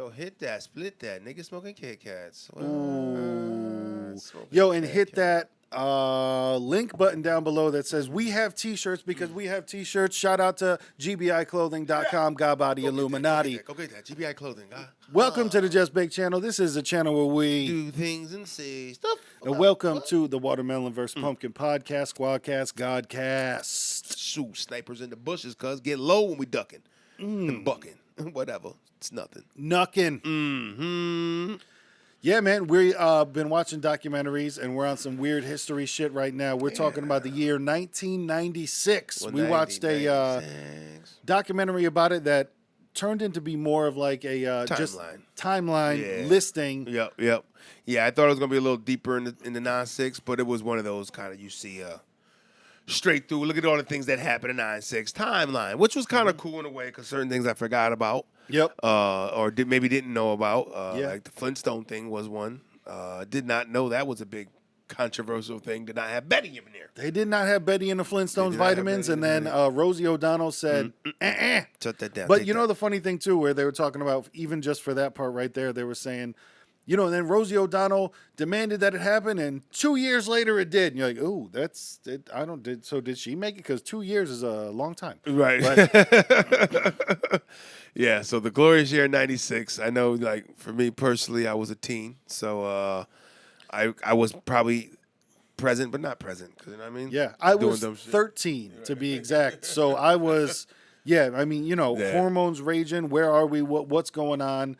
Yo, hit that, split that. Nigga smoking Kit Kats. Ooh. Yo, and hit that link button down below that says we have t-shirts because we have t-shirts. Shout out to gbiclothing.com, God Body Illuminati. Go get that. GBI Clothing. Welcome to the Just Bake channel. This is a channel where we do things and say stuff. And welcome to the Watermelon vs. Pumpkin podcast, Squadcast, Godcast. Shoot, snipers in the bushes, cuz get low when we ducking and bucking. Whatever. It's nothing. Knuckin'. Mm-hmm. Yeah, man, we been watching documentaries, and we're on some weird history shit right now. We're talking about the year 1996. We watched a documentary about it that turned into be more of like a just timeline listing. Yep. Yeah, I thought it was going to be a little deeper in the 96, but it was one of those kind of, you see, straight through. Look at all the things that happened in 96 timeline, which was kind of cool in a way because certain things I forgot about. Yep. Or maybe didn't know about. Like the Flintstone thing was one. Did not know that was a big controversial thing. Did not have Betty in there. They did not have Betty in the Flintstones vitamins. And then Rosie O'Donnell said, Shut that down. But you know the funny thing, too, where they were talking about, even just for that part right there, they were saying, you know, and then Rosie O'Donnell demanded that it happen, and 2 years later it did. And you're like, oh, that's it. So did she make it? Because 2 years is a long time. Right. Yeah, so the glorious year 96. I know, like, for me personally, I was a teen. So I was probably present, but not present. You know what I mean? Yeah, I was 13 to be exact. So I was, hormones raging. Where are we? What's going on?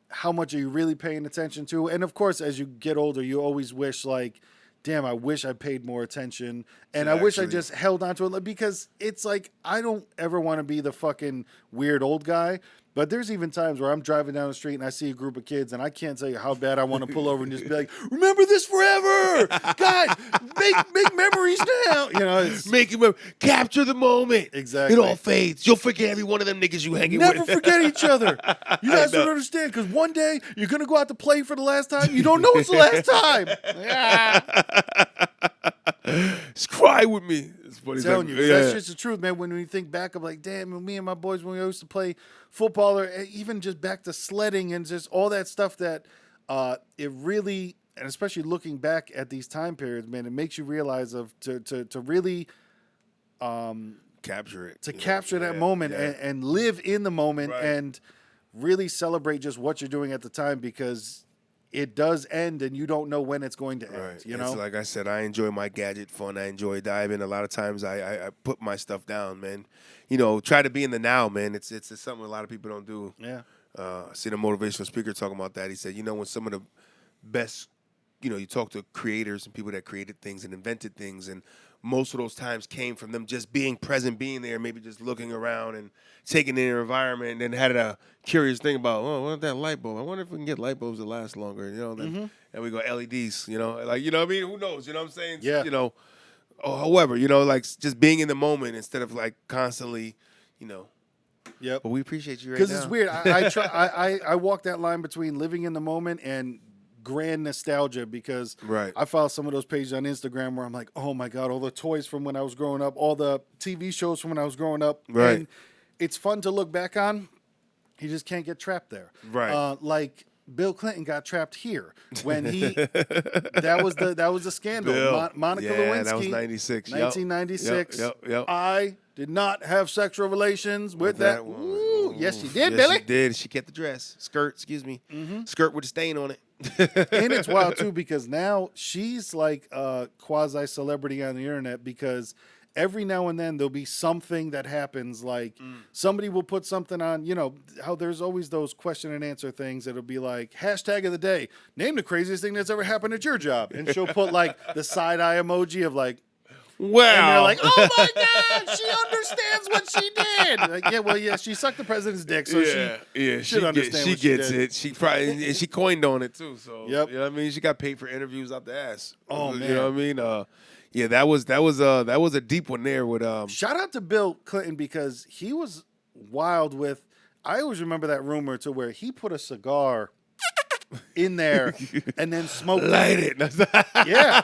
How much are you really paying attention to? And of course, as you get older, you always wish, like, damn, I wish I paid more attention. And I wish I just held on to it because it's like, I don't ever want to be the fucking weird old guy. But there's even times where I'm driving down the street and I see a group of kids and I can't tell you how bad I want to pull over and just be like, remember this forever. God, make memories now. You know, capture the moment. Exactly. It all fades. You'll forget every one of them niggas you hanging with. Never forget each other. You guys don't understand because one day you're going to go out to play for the last time. You don't know it's the last time. Just cry with me. I'm telling you, that's just the truth, man. When we think back of like, damn, me and my boys when we used to play football, or even just back to sledding and just all that stuff that it really, and especially looking back at these time periods, man, it makes you realize to really capture it, capture that moment and live in the moment and really celebrate just what you're doing at the time because it does end, and you don't know when it's going to end. Right. You know, it's like I said, I enjoy my gadget fun. I enjoy diving. A lot of times, I put my stuff down, man. You know, try to be in the now, man. It's something a lot of people don't do. Yeah. I seen a motivational speaker talking about that. He said, you know, when some of the best, you know, you talk to creators and people that created things and invented things, and most of those times came from them just being present, being there, maybe just looking around and taking in their environment, and then had a curious thing about, what that light bulb? I wonder if we can get light bulbs that last longer, you know? And we go LEDs, you know? Like, you know what I mean? Who knows? You know what I'm saying? Yeah. You know, however, you know, like just being in the moment instead of like constantly, you know. Yep. But we appreciate you right now. Because it's weird. I walk that line between living in the moment and grand nostalgia because I follow some of those pages on Instagram where I'm like, oh my God, all the toys from when I was growing up, all the TV shows from when I was growing up. Right. And it's fun to look back on. You just can't get trapped there. Right. Like Bill Clinton got trapped here when that was the scandal. Monica Lewinsky. That was 96. 1996. Yep. I did not have sexual relations with that. Ooh, yes, she did, yes, Billy. She did. She kept the dress. Skirt, Skirt with a stain on it. And it's wild, too, because now she's like a quasi-celebrity on the internet because every now and then there'll be something that happens. Like somebody will put something on, you know, how there's always those question and answer things that'll be like, hashtag of the day, name the craziest thing that's ever happened at your job. And she'll put like the side eye emoji of like, wow. And they're like, oh my God, she understands what she did. Like, she sucked the president's dick, so she should understand she what gets she did. it. She probably she coined on it too. So Yep. you know what I mean? She got paid for interviews out the ass. Oh man. You know what I mean? Yeah, that was a deep one there with Shout out to Bill Clinton because he was wild with I always remember that rumor to where he put a cigar in there and then smoked light it. Yeah.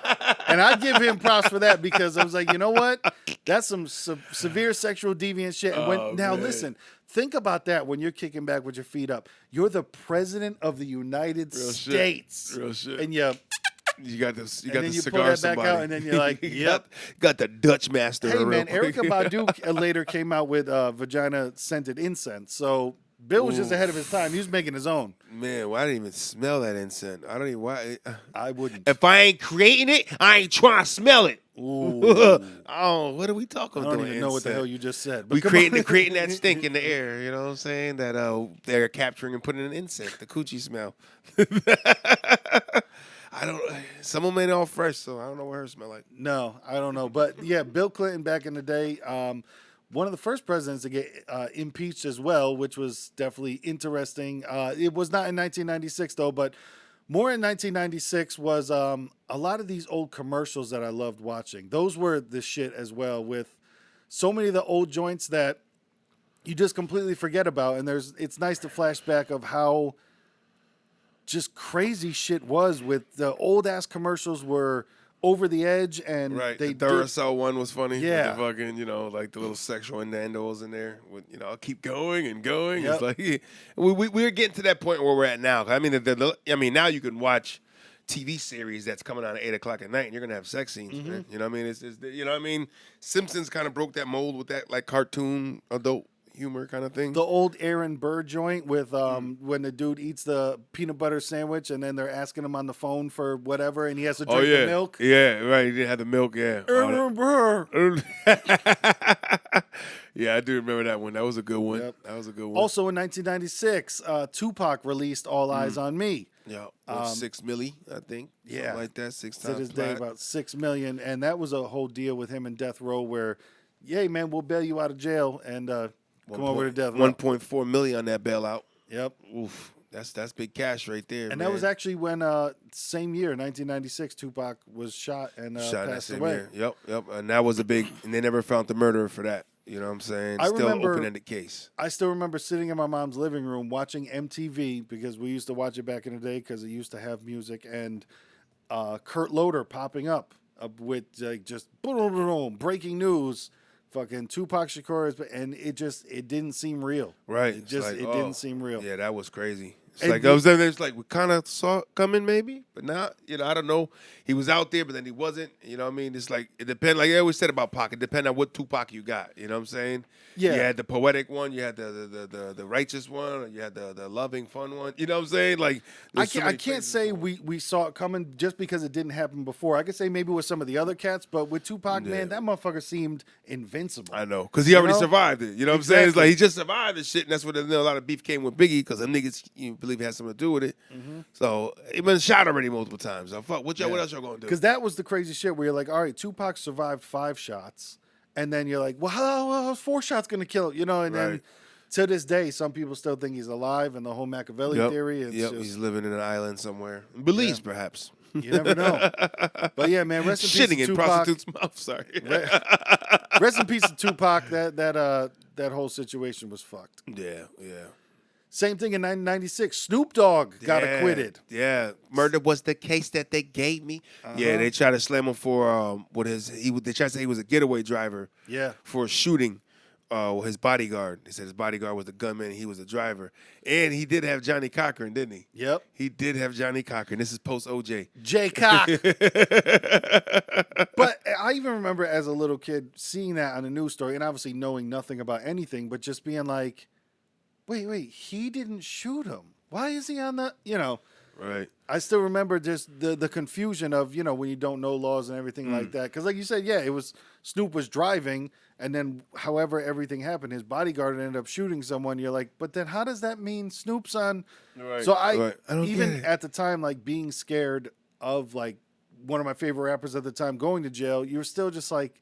And I give him props for that because I was like, you know what? That's some severe sexual deviant shit. And now listen, think about that when you're kicking back with your feet up. You're the president of the United States. Real shit. And you got the and then you cigar pull that somebody. back out, and then you're like, yep. got the Dutch master. Hey, man, real quick. Erykah Badu later came out with vagina-scented incense. So Bill was just ahead of his time. He was making his own. Man, well, I didn't even smell that incense. I don't even why. I wouldn't. If I ain't creating it, I ain't trying to smell it. Ooh. Oh, what are we talking about? I don't even know what the hell you just said. But We creating that stink in the air. You know what I'm saying? That they're capturing and putting in incense, the coochie smell. I don't. Someone made it all fresh, so I don't know what her smell like. No, I don't know. But yeah, Bill Clinton back in the day, one of the first presidents to get impeached as well, which was definitely interesting. It was not in 1996 though, but more in 1996 was a lot of these old commercials that I loved watching. Those were the shit as well, with so many of the old joints that you just completely forget about. And it's nice to flash back of how just crazy shit was with the old ass commercials were over the edge, and the Duracell one was funny. Yeah, with the fucking like the little sexual innuendos in there. With I'll keep going and going. Yep. It's like we're getting to that point where we're at now. I mean, now you can watch TV series that's coming on at 8:00 at night, and you're gonna have sex scenes. Man. You know what I mean? It's you know what I mean? Simpsons kind of broke that mold with that like cartoon adult humor kind of thing. The old Aaron Burr joint with when the dude eats the peanut butter sandwich and then they're asking him on the phone for whatever and he has to drink the milk. Yeah, right. He didn't have the milk, yeah. Aaron Burr. Yeah, I do remember that one. That was a good one. Yep. That was a good one. Also in 1996, Tupac released All Eyes on Me. Yeah, 6 milli, I think. Yeah. Something like that, 6 times. To this day, about 6 million. And that was a whole deal with him and Death Row where, yay, man, we'll bail you out of jail and come over to Death Row. 1.4 million on that bailout. Yep. Oof. That's big cash right there. And man. that was actually when same year, 1996, Tupac was shot and passed away. Year. Yep. And that was a big, and they never found the murderer for that. You know what I'm saying? Still open-ended case. I still remember sitting in my mom's living room watching MTV because we used to watch it back in the day because it used to have music, and Kurt Loder popping up with just breaking news. Fucking Tupac Shakur, and it didn't seem real. Right. It didn't seem real. Yeah, that was crazy. It's like I was there. It's like we kind of saw it coming, maybe, but not. I don't know. He was out there, but then he wasn't. You know what I mean? It's like it depends. Like I always said about Pac, it depends on what Tupac you got. You know what I'm saying? Yeah. You had the poetic one. You had the righteous one. You had the loving, fun one. You know what I'm saying? Like I can't say we saw it coming just because it didn't happen before. I could say maybe with some of the other cats, but with Tupac, man, that motherfucker seemed invincible. I know, because he already survived it. You know what I'm saying? It's like he just survived this shit, and that's what a lot of beef came with Biggie, because them niggas believe it has something to do with it. So he been shot already multiple times. So fuck, what else y'all gonna do? Because that was the crazy shit where you're like, all right, Tupac survived 5 shots, and then you're like, well, how 4 shots gonna kill him? And then to this day, some people still think he's alive, and the whole Machiavelli theory is he's living in an island somewhere, in Belize perhaps. You never know. But yeah, man, rest in peace to Tupac. Shitting in prostitute's mouth. Sorry. Rest in peace to Tupac. That whole situation was fucked. Yeah. Same thing in 1996. Snoop Dogg got acquitted. Yeah, murder was the case that they gave me. Yeah, they tried to slam him for they tried to say he was a getaway driver. Yeah, for a shooting. His bodyguard. They said his bodyguard was the gunman and he was the driver. And he did have Johnny Cochran, didn't he? Yep. He did have Johnny Cochran. This is post OJ. J Cock. But I even remember as a little kid seeing that on a news story and obviously knowing nothing about anything, but just being like, wait, he didn't shoot him. Why is he on the, Right. I still remember just the confusion of, when you don't know laws and everything like that. Because like you said, it was Snoop was driving, and then however everything happened, his bodyguard ended up shooting someone. You're like, but then how does that mean Snoop's on? Right. So I don't even at the time, like being scared of like one of my favorite rappers at the time going to jail, you're still just like,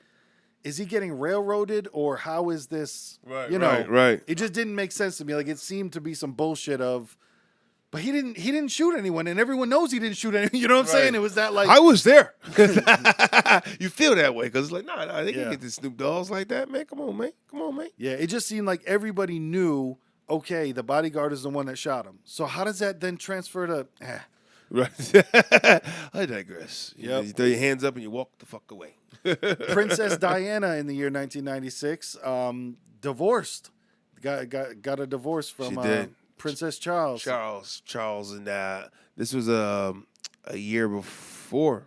is he getting railroaded or how is this? Right. Right. It just didn't make sense to me. Like it seemed to be some bullshit of. But he didn't shoot anyone, and everyone knows he didn't shoot anyone. You know what I'm saying? It was that like I was there. You feel that way because it's like, nah, they can't get the Snoop Dogs like that, man. Come on, man. Yeah, it just seemed like everybody knew. Okay, the bodyguard is the one that shot him. So how does that then transfer to? Right. I digress. Yep. You throw your hands up and you walk the fuck away. Princess Diana in the year 1996, divorced. Got a divorce She from did. Princess Charles. Charles, and this was a year before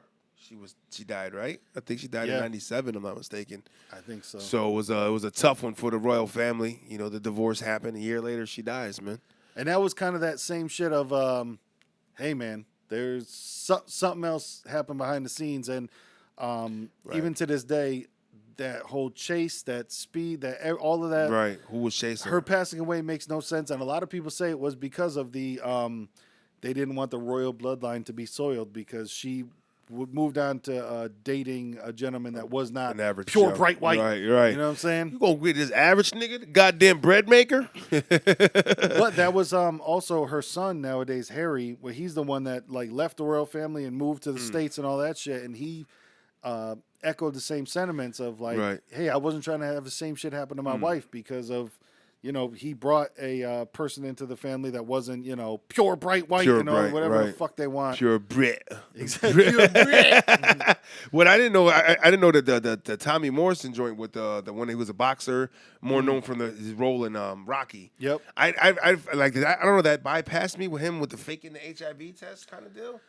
she died, right? I think she died in '97. I'm not mistaken. I think so. So it was a tough one for the royal family. You know, the divorce happened. A year later, she dies, man. And that was kind of that same shit of, hey man, there's something else happened behind the scenes, and even to this day, that whole chase, that speed, all of that. Right. Who was chasing her? Passing away makes no sense, and a lot of people say it was because of the they didn't want the royal bloodline to be soiled because she moved on to dating a gentleman that was not an average pure Joe. bright white. Right, right. You know what I'm saying? You gonna get this average nigga, the goddamn bread maker? But that was also her son nowadays, Harry, where he's the one that like left the royal family and moved to the States and all that shit, and he echoed the same sentiments of like, hey, I wasn't trying to have the same shit happen to my wife because of, he brought a person into the family that wasn't, pure bright white, whatever the fuck they want. Pure Brit. Exactly. Pure Brit. What I didn't know, I didn't know that the Tommy Morrison joint with the one he was a boxer, more known from his role in Rocky. Yep. I like that. I don't know, that bypassed me with him with the faking the HIV test kind of deal.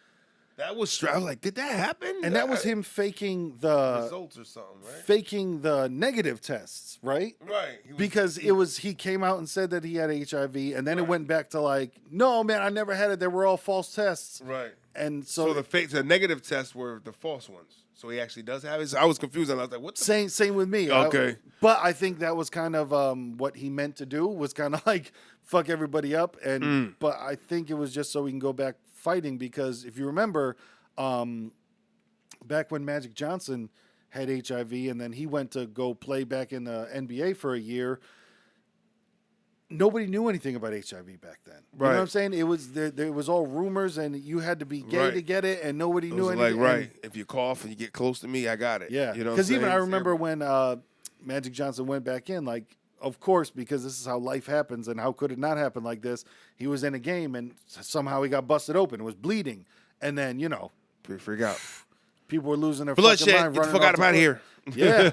That was I was like, did that happen? And that was him faking the results or something, right? Faking the negative tests, right? Right. Because he came out and said that he had HIV, and then it went back to like, no, man, I never had it. They were all false tests. Right. And so the negative tests were the false ones. So he actually does have it. So I was confused, and I was like, what the same with me. Okay. But I think that was kind of what he meant to do, was kind of like fuck everybody up. And but I think it was just so we can go back fighting, because if you remember, back when Magic Johnson had HIV and then he went to go play back in the NBA for a year, nobody knew anything about HIV back then. Right. You know what I'm saying? It was there was all rumors, and you had to be gay to get it, and nobody knew anything. Like, if you cough and you get close to me, I got it. Yeah. You know, because even I remember when Magic Johnson went back in, like, of course, because this is how life happens, and how could it not happen like this? He was in a game, and somehow he got busted open. It was bleeding. And then, freak out. People were losing their bloodshed. fucking mind. Get the fuck out of here. Yeah.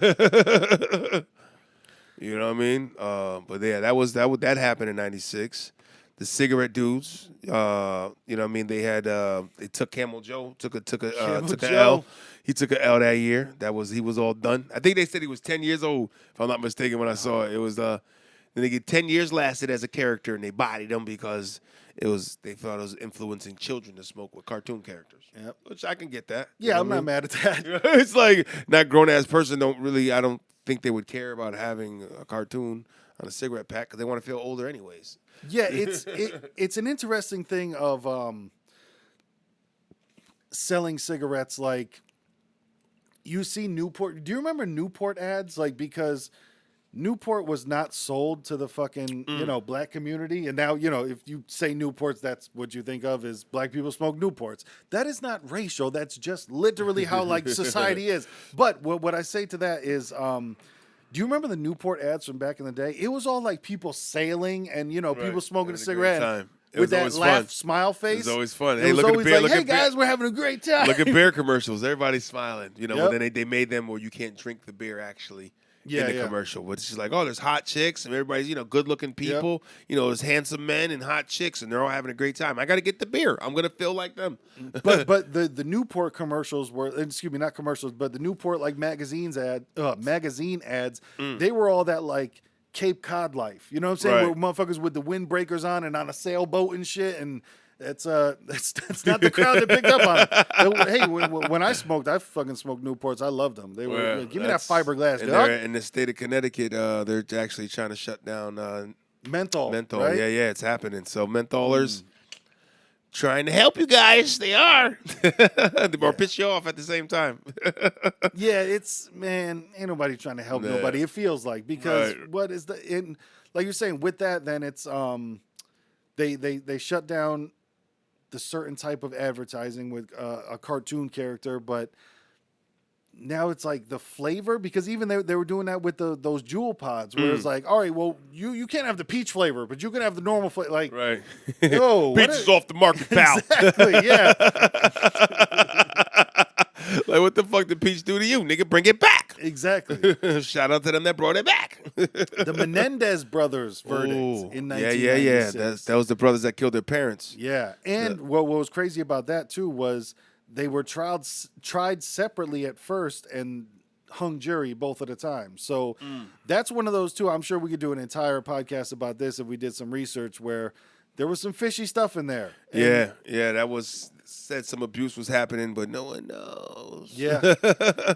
You know what I mean? But yeah, that happened in '96. The cigarette dudes, you know what I mean? They had they took Camel Joe, took a L. He took an L that year. He was all done. I think they said he was 10 years old, if I'm not mistaken. When I saw it, it was then they get 10 years lasted as a character, and they bodied him because they thought it was influencing children to smoke with cartoon characters. Yep. Which I can get that. Yeah, I'm not mad at that. It's like, not grown ass person I don't think they would care about having a cartoon on a cigarette pack because they want to feel older anyways. Yeah, it's an interesting thing of selling cigarettes. Like, you see Newport. Do you remember Newport ads? Like, because Newport was not sold to the fucking, black community. And now, if you say Newports, that's what you think of is black people smoke Newports. That is not racial. That's just literally how, like, society is. But what I say to that is, do you remember the Newport ads from back in the day? It was all like people sailing and, people smoking a cigarette with that smile face. It was always fun. Hey, look at beer. Like, hey, guys, we're having a great time. Look at beer commercials. Everybody's smiling. Then they made them where you can't drink the beer actually in the commercial. But it's just like, oh, there's hot chicks and everybody's, good-looking people. There's handsome men and hot chicks, and they're all having a great time. I got to get the beer. I'm going to feel like them. but the Newport commercials were, excuse me, not commercials, but the Newport like magazine ads, they were all that like Cape Cod life. You know what I'm saying? Right. Where motherfuckers with the windbreakers on and on a sailboat and shit, and that's not the crowd that picked up on it. Hey, when I smoked, I fucking smoked Newports. I loved them. They were give me that fiberglass. And in the state of Connecticut, they're actually trying to shut down menthol. Right? Yeah, it's happening. So mentholers trying to help you guys. They are. They more piss you off at the same time. Yeah, ain't nobody trying to help nobody. It feels like, because what is like you're saying with that, then it's they shut down the certain type of advertising with a cartoon character, but now it's like the flavor, because even they were doing that with those Jewel pods where it's like, all right, well, you can't have the peach flavor, but you can have the normal flavor. Like, Right. yo, Peach is off the market, pal. Exactly, yeah. Like, what the fuck did Peach do to you, nigga? Bring it back. Exactly. Shout out to them that brought it back. The Menendez brothers verdict in 1996. Yeah. That was the brothers that killed their parents. Yeah, and what was crazy about that too was they were tried separately at first and hung jury both at a time. So that's one of those two. I'm sure we could do an entire podcast about this if we did some research, where there was some fishy stuff in there. And that was said some abuse was happening, but no one knows. Yeah,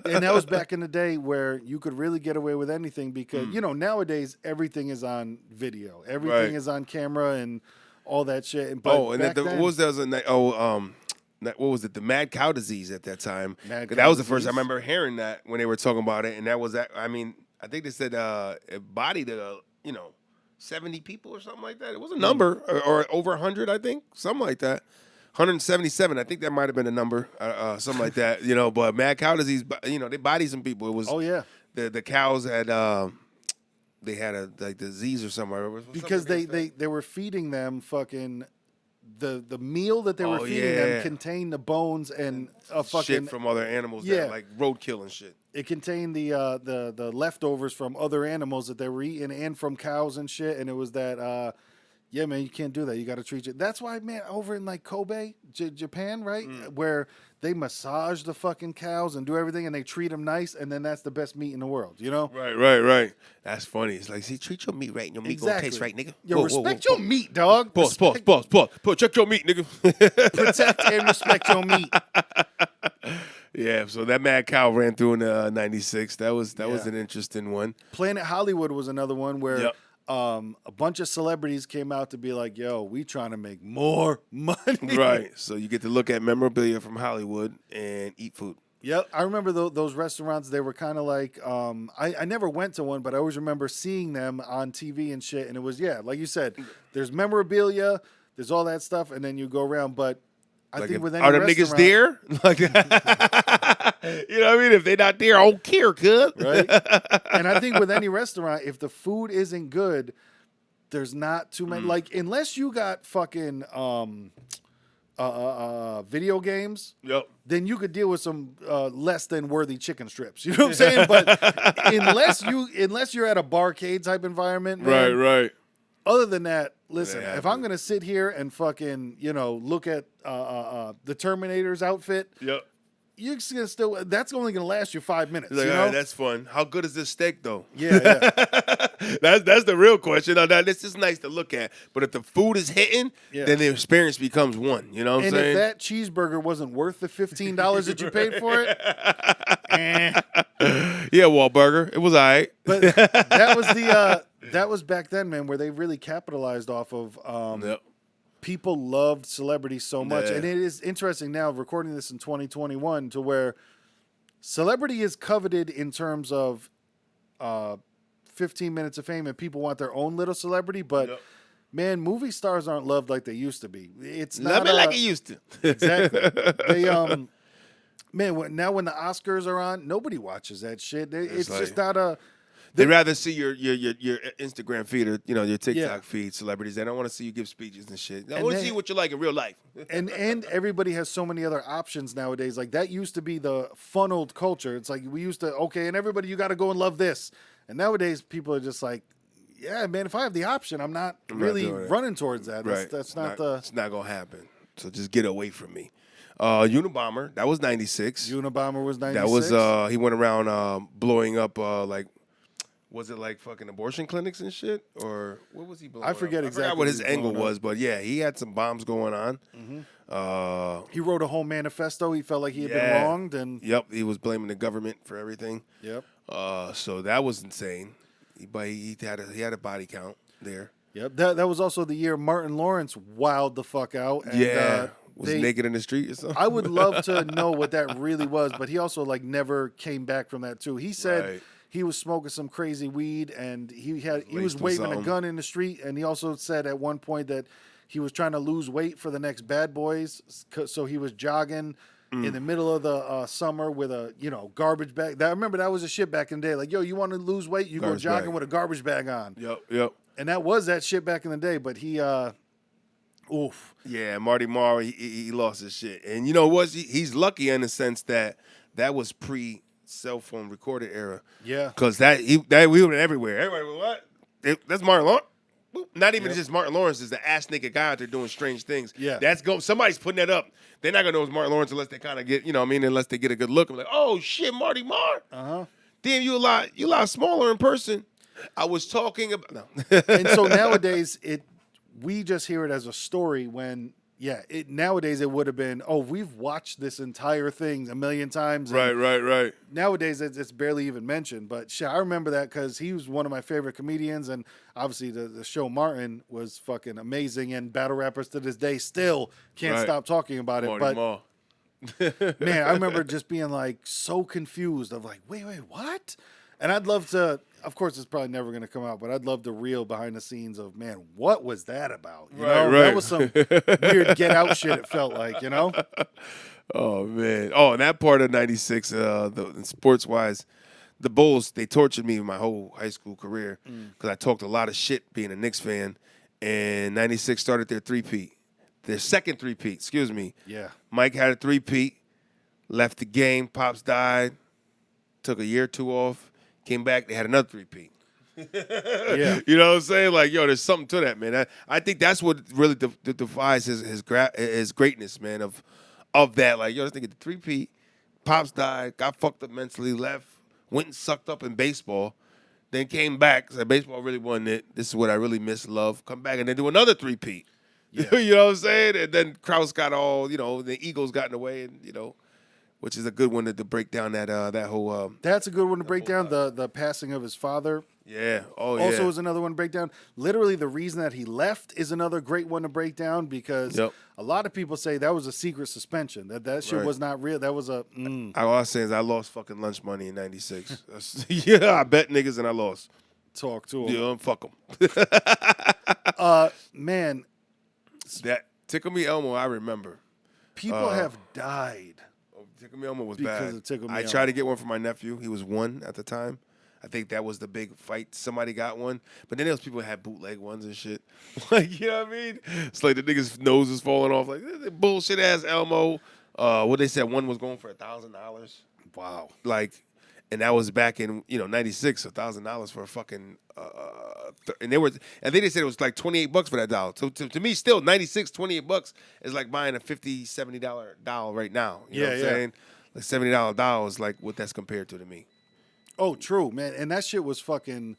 and that was back in the day where you could really get away with anything because nowadays everything is on video, everything is on camera, and all that shit. But what was it? The mad cow disease at that time. That was the first I remember hearing that when they were talking about it, and that was that. I mean, I think they said it bodied 70 people or something like that. It was a number or over 100, I think, something like that. 177, I think that might have been a number, something like that. But mad cow disease, they bodied some people. It was the cows had they had a disease or something. Because they were feeding them fucking. The meal that they were feeding them contained the bones and a fucking shit from other animals, that, like roadkill and shit. It contained the leftovers from other animals that they were eating and from cows and shit. And it was that, man, you can't do that. You got to treat it. That's why, man, over in like Kobe, Japan, right, where they massage the fucking cows and do everything, and they treat them nice, and then that's the best meat in the world, Right. That's funny. It's like, see, treat your meat right, and your meat gonna taste right, nigga. Yo, respect your meat, dog. Pause. Check your meat, nigga. Protect and respect your meat. Yeah, so that mad cow ran through in '96. That was an interesting one. Planet Hollywood was another one where a bunch of celebrities came out to be like, yo, we trying to make more money. Right. So you get to look at memorabilia from Hollywood and eat food. Yep. I remember those restaurants. They were kind of like, I never went to one, but I always remember seeing them on TV and shit. And it was, like you said, there's memorabilia, there's all that stuff, and then you go around. But I think with any restaurant... Are the niggas there? Like, you know what I mean? If they not there, I don't care, cuz. Right? And I think with any restaurant, if the food isn't good, there's not too many. Like, unless you got fucking video games, then you could deal with some less than worthy chicken strips. You know what I'm saying? But unless you're at a barcade type environment, man, right. Other than that, listen, if I'm gonna sit here and fucking look at the Terminator's outfit, you're gonna still. That's only gonna last you 5 minutes. Like, all right, that's fun. How good is this steak though? Yeah. That's the real question. Now, this is nice to look at, but if the food is hitting, then the experience becomes one. You know what I'm saying? And if that cheeseburger wasn't worth the $15 that you paid for it, yeah, Wahlburger, it was all right. But that was back then, man, where they really capitalized off of. People loved celebrities so much. And it is interesting now, recording this in 2021, to where celebrity is coveted in terms of 15 minutes of fame, and people want their own little celebrity. But, man, movie stars aren't loved like they used to be. It's not like it used to. Exactly. They, man, now when the Oscars are on, nobody watches that shit. It's like, just not a... They'd rather see your Instagram feed or your TikTok feed, celebrities. They don't want to see you give speeches and shit. They want to see what you're like in real life. and everybody has so many other options nowadays. Like, that used to be the funneled culture. It's like we used to, and everybody, you got to go and love this. And nowadays people are just like, yeah, man, if I have the option, I'm not really running towards that. Right. That's not It's not going to happen. So just get away from me. Unabomber, that was 96. Unabomber was 96. That was, he went around blowing up, was it like fucking abortion clinics and shit? Or what was he blowing I forget up? exactly I forgot what his angle was, but yeah, he had some bombs going on. Mm-hmm. He wrote a whole manifesto. He felt like he had been wronged. And he was blaming the government for everything. So that was insane. He had a body count there. Yep. That was also the year Martin Lawrence wilded the fuck out. And, was naked in the street or something. I would love to know what that really was, but he also never came back from that too. He said he was smoking some crazy weed, and he was waving a gun in the street, and he also said at one point that he was trying to lose weight for the next Bad Boys, so he was jogging in the middle of the summer with a garbage bag. I remember that was a shit back in the day. Like, yo, you want to lose weight? You Garbage go jogging bag. with a garbage bag on. Yep. And that was that shit back in the day. But he, oof. Yeah, Marty Marr, he lost his shit. And you know what? He's lucky in the sense that was pre-cell phone recorded era. Yeah. Because we were everywhere. Everybody was, what? That's Martin Lawrence? Not even just Martin Lawrence is the ass nigga guy out there doing strange things. Yeah. Somebody's putting that up. They're not going to know it's Martin Lawrence unless they kind of get, unless they get a good look. I'm like, oh, shit, Marty Marr. Uh-huh. Damn, you a lot smaller in person. I was talking about, no. And so nowadays, we just hear it as a story when, nowadays it would have been, oh, we've watched this entire thing a million times. Right. Nowadays, it's barely even mentioned. But shit, I remember that because he was one of my favorite comedians. And obviously, the show Martin was fucking amazing. And battle rappers to this day still can't stop talking about it. Marty Marr. Man, I remember just being like so confused of like, wait, what? And I'd love to, of course, it's probably never going to come out, but I'd love to reel behind the scenes of, man, what was that about? You know, that was some weird Get Out shit. It felt like, Oh man! Oh, and that part of '96, sports wise, the Bulls they tortured me my whole high school career because I talked a lot of shit being a Knicks fan, and '96 started their second three-peat. Excuse me. Yeah. Mike had a three-peat, left the game. Pops died, took a year or two off. Came back, they had another three-peat. Yeah. You know what I'm saying? Like, yo, there's something to that, man. I think that's what really defies his greatness, man, of that. Like, yo, this nigga the three-peat, Pops died, got fucked up mentally, left, went and sucked up in baseball, then came back, said baseball really wasn't it. This is what I really miss, love. Come back and then do another three-peat. Yeah. You know what I'm saying? And then Krause got all, the Eagles got in the way, and, which is a good one to break down that whole. That's a good one to break down. The passing of his father. Yeah. Oh, Also is another one to break down. Literally, the reason that he left is another great one to break down because a lot of people say that was a secret suspension. That shit was not real. That was a. All I was saying is I lost fucking lunch money in '96. Yeah, I bet niggas and I lost. Talk to him. Yeah, fuck them. Man. That Tickle Me Elmo, I remember. People have died. Tickle Me Elmo was because bad. Of Tickle Me I Elmo. tried to get one for my nephew. He was 1 at the time. I think that was the big fight. Somebody got one. But then there was people that had bootleg ones and shit. Like, you know what I mean? It's like the nigga's nose is falling off. Like, bullshit ass Elmo. What they said, one was going for $1,000. Wow. Like, and that was back in, '96, $1,000 for a fucking, and I think they said it was like $28 for that doll. So to me, still '96, $28 is like buying a $50, $70 doll right now. You know what I'm saying? Like $70 doll is like what that's compared to me. Oh, true, man. And that shit was fucking.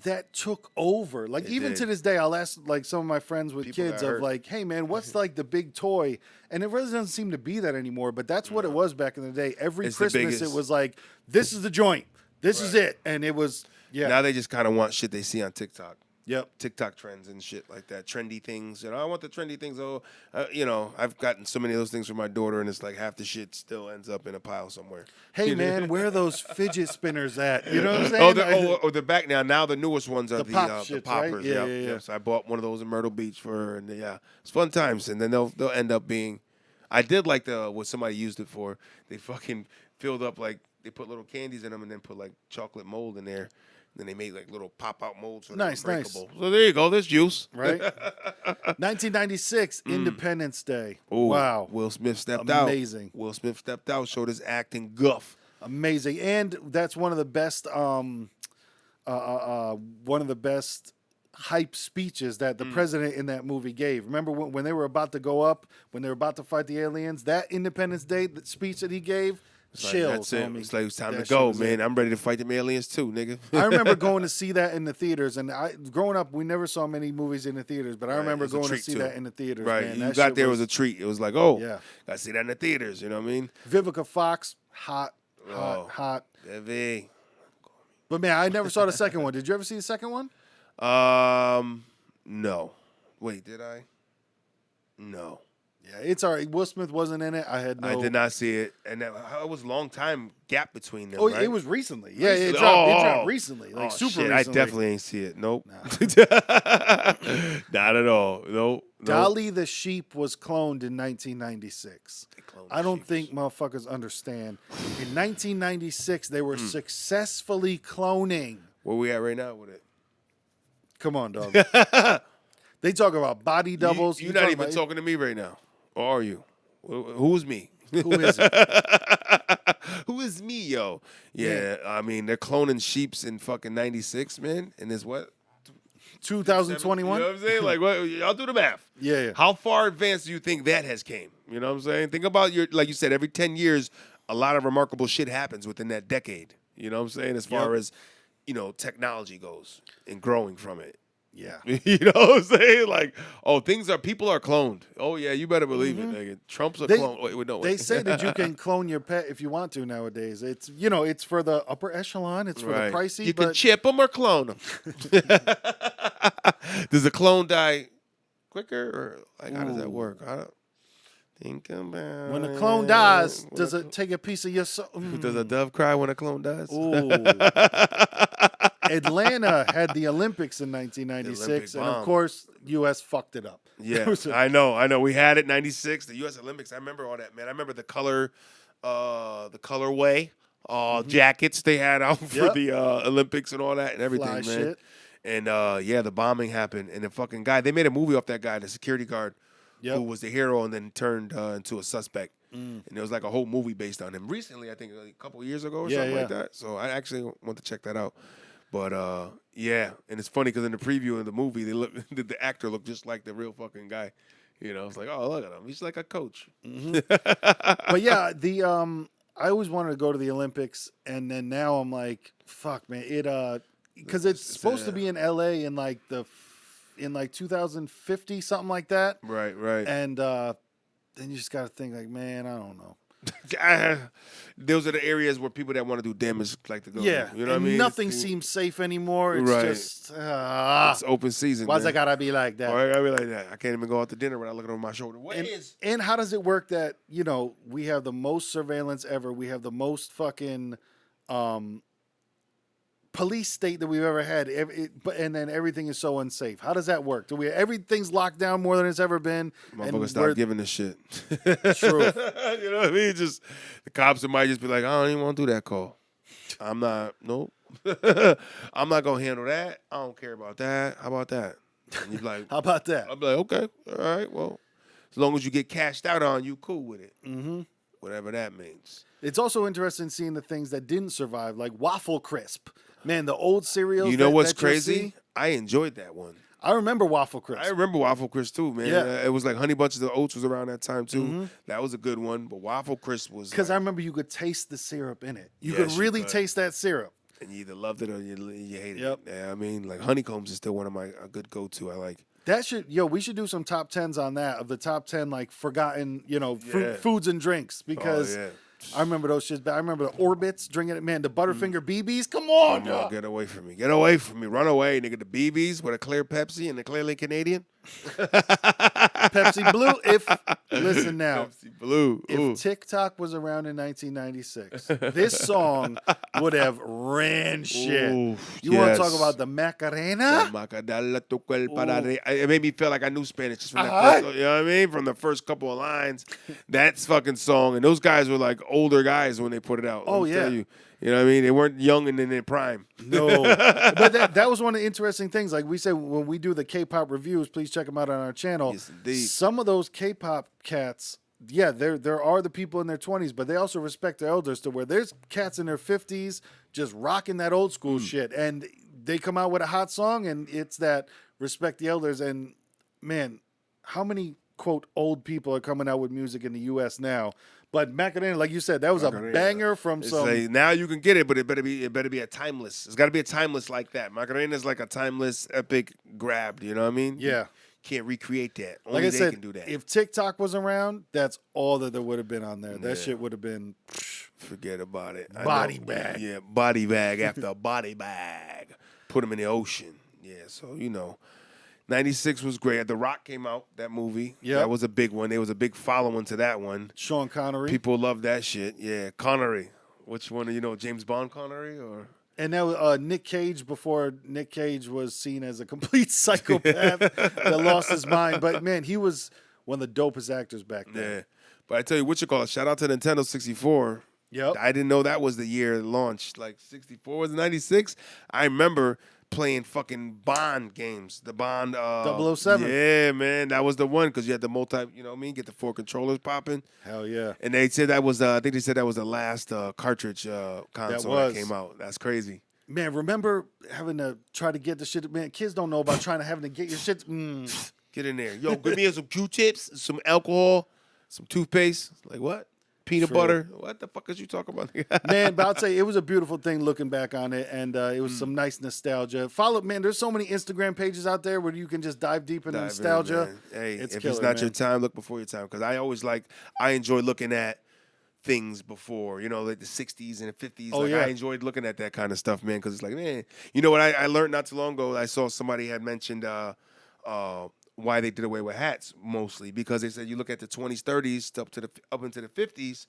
That took over. Like, even to this day, I'll ask like some of my friends with kids of like, hey man, what's like the big toy? And it really doesn't seem to be that anymore. But that's what it was back in the day. Every Christmas, it was like, this is the joint. This is it. And it was, Now they just kind of want shit they see on TikTok. Yep. TikTok trends and shit like that. Trendy things. I want the trendy things. Oh, I've gotten so many of those things from my daughter, and it's like half the shit still ends up in a pile somewhere. Hey, man, where are those fidget spinners at? You know what I'm saying? They're back now. Now the newest ones are the poppers. Right? Yeah. So I bought one of those in Myrtle Beach for her, and it's fun times. And then they'll end up being. I did like what somebody used it for. They fucking filled up like they put little candies in them, and then put like chocolate mold in there. Then they made like little pop-out molds. Nice. So there you go. There's juice. Right. 1996, Independence Day. Ooh, wow. Will Smith stepped out. Amazing. Will Smith stepped out, showed his acting guff. Amazing. And that's one of the best hype speeches that the president in that movie gave. Remember when they were about to go up, when they were about to fight the aliens, that Independence Day speech that he gave, chills. Like, it's like it's time to go, man. I'm ready to fight them aliens too, nigga. I remember going to see that in the theaters, and growing up, we never saw many movies in the theaters, but I remember going to see that in the theaters. Right, man. you got there was a treat. It was like, gotta see that in the theaters. You know what I mean? Vivica Fox, hot. Heavy. But man, I never saw the second one. Did you ever see the second one? No. Wait, did I? No. Yeah, it's all right. Will Smith wasn't in it. I did not see it, and that was a long time gap between them. Oh, right? it was recently. Yeah, Recently? it dropped recently, like super shit, recently. I definitely ain't see it. Nope, Nah. not at all. Nope. Dolly the sheep was cloned in 1996. I don't think motherfuckers understand. In 1996, they were successfully cloning. Where we at right now with it? Come on, dog. They talk about body doubles. You're not even talking to me right now, or are you? Who's me? Who is it? Who is me, yo? Yeah, I mean they're cloning sheeps in fucking 96, man, and it's what 2021. You know what I'm saying? Like, what? Y'all do the math. Yeah. How far advanced do you think that has came? You know what I'm saying? Think about like you said, every 10 years, a lot of remarkable shit happens within that decade. You know what I'm saying? As far as technology goes and growing from it. Yeah. You know what I'm saying? Like, people are cloned. Oh, yeah, you better believe it, nigga. Trump's a clone. Wait, no. They say that you can clone your pet if you want to nowadays. It's, it's for the upper echelon. It's for the pricey. You can chip them or clone them. Does a clone die quicker? Or, like, how does that work? I don't think about when a clone dies, does it take a piece of your soul? Does a dove cry when a clone dies? Ooh. Atlanta had the Olympics in 1996, and of course, U.S. fucked it up. Yeah, I know. We had it 96, the U.S. Olympics. I remember all that, man. I remember the colorway jackets they had out for the Olympics and all that and everything, man. Shit. And the bombing happened, and the fucking guy. They made a movie off that guy, the security guard, who was the hero and then turned into a suspect. And there was like a whole movie based on him. Recently, I think a couple years ago or something like that. So I actually want to check that out. But and it's funny because in the preview of the movie, the actor looked just like the real fucking guy. It's like, oh, look at him, he's like a coach. But yeah, I always wanted to go to the Olympics, and then now I'm like, fuck, man, because it's supposed to be in LA in like 2050, something like that. Right. And then you just got to think like, man, I don't know. Those are the areas where people that want to do damage like to go. Yeah, you know what I mean. Nothing seems safe anymore. It's just it's open season. Why's it gotta be like that? Why gotta be like that? I can't even go out to dinner without looking over my shoulder. And how does it work that we have the most surveillance ever? We have the most fucking police state that we've ever had, and then everything is so unsafe. How does that work? Everything's locked down more than it's ever been? Motherfuckers stop giving a shit. True. You know what I mean? Just the cops might just be like, I don't even want to do that call. I'm not. Nope. I'm not gonna handle that. I don't care about that. How about that? And you're like, how about that? I'll be like, okay, all right. Well, as long as you get cashed out on, you cool with it. Mm-hmm. Whatever that means. It's also interesting seeing the things that didn't survive, like Waffle Crisp. Man, the old cereals. You know what's crazy? I enjoyed that one. I remember Waffle Crisp. I remember Waffle Crisp too, man. Yeah. It was like Honey Bunches of Oats was around that time too. Mm-hmm. That was a good one. But Waffle Crisp was because I remember you could taste the syrup in it. You could really taste that syrup. And you either loved it or you hated it. Yeah, I mean, like Honeycombs is still one of my good go-to. I like. We should do some top 10s on that, of the top 10 like forgotten, foods and drinks, because I remember those shits. I remember the Orbits, drinking it, man. The Butterfinger BBs. Come on, no, get away from me. Get away from me. Run away, nigga. The BBs with a clear Pepsi and a clearly Canadian. Pepsi Blue. Listen now. Pepsi Blue. If TikTok was around in 1996, this song would have ran shit. You want to talk about the Macarena? It made me feel like I knew Spanish just from that first, you know what I mean? From the first couple of lines. That's fucking song. And those guys were like older guys when they put it out. Oh, yeah. You know what I mean? They weren't young and in their prime. No. But that was one of the interesting things. Like we said, when we do the K-pop reviews, please check them out on our channel. Yes, indeed. Some of those K-pop cats, there are the people in their 20s, but they also respect their elders, to where there's cats in their 50s just rocking that old school shit. And they come out with a hot song, and it's that respect the elders. And, man, how many, quote, old people are coming out with music in the U.S. now? But Macarena, like you said, that was a banger from some. Like, now you can get it, but it better be a timeless. It's got to be a timeless like that. Macarena is like a timeless, epic grab. You know what I mean? Yeah. You can't recreate that. Only like I they said, can do that. If TikTok was around, that's all that there would have been on there. That shit would have been. Forget about it. Body bag. Yeah, body bag after body bag. Put them in the ocean. Yeah, so '96 was great. The Rock came out, that movie. Yep. That was a big one. There was a big following to that one. Sean Connery. People love that shit. Yeah, Connery. Which one? James Bond Connery or? And that was Nick Cage before Nick Cage was seen as a complete psychopath that lost his mind. But, man, he was one of the dopest actors back then. Yeah. But I tell you, shout out to Nintendo 64. Yep. I didn't know that was the year it launched. Like 64 was 96. I remember playing fucking Bond games. The Bond 007. Yeah, man. That was the one because you had the get the 4 controllers popping. Hell yeah. And they said that was I think they said that was the last cartridge console that came out. That's crazy. Man, remember having to try to get the shit? Man, kids don't know about having to get your shit. Get in there. Yo, give me some Q-tips, some alcohol, some toothpaste. Like what? Peanut butter. What the fuck is you talking about? Man, but I'll tell you, it was a beautiful thing looking back on it, and it was some nice nostalgia. Man, there's so many Instagram pages out there where you can just dive deep into nostalgia. Hey, it's if killer, it's not man. your time, look before your time. Because I enjoy looking at things before, like the 60s and the 50s. I enjoyed looking at that kind of stuff, man, because it's like, man, you know what I learned not too long ago? I saw somebody had mentioned why they did away with hats mostly because they said you look at the 20s, 30s up into the 50s,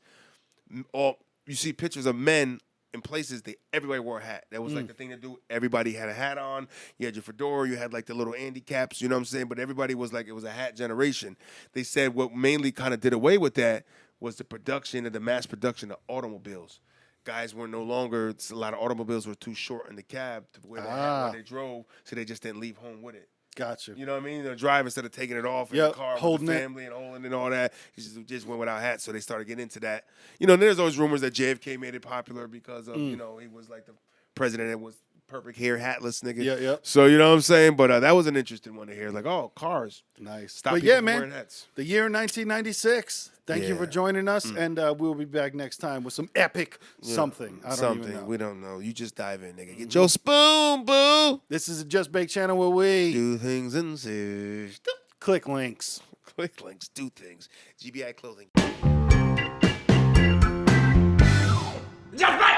you see pictures of men in places everybody wore a hat. That was like the thing to do. Everybody had a hat on. You had your fedora. You had like the little Andy caps. You know what I'm saying? But everybody was like it was a hat generation. They said what mainly kind of did away with that was the production and the mass production of automobiles. Guys were no longer. A lot of automobiles were too short in the cab to wear the hat when they drove, so they just didn't leave home with it. Gotcha. You know what I mean? The drive instead of taking it off in the car with the family and holding it and all that, he just went without hats. So they started getting into that. And there's always rumors that JFK made it popular because of he was like the president that was perfect hair, hatless nigga. Yeah. So you know what I'm saying? But that was an interesting one to hear. Like, oh, cars. Nice. Stop but people yeah, from man. wearing hats. The year 1996. Thank you for joining us, and we'll be back next time with some epic something. I don't even know. We don't know. You just dive in, nigga. Get your spoon, boo. This is a Just Bake channel where we do things and say. Click links. Click links. Do things. GBI Clothing. Just Bake!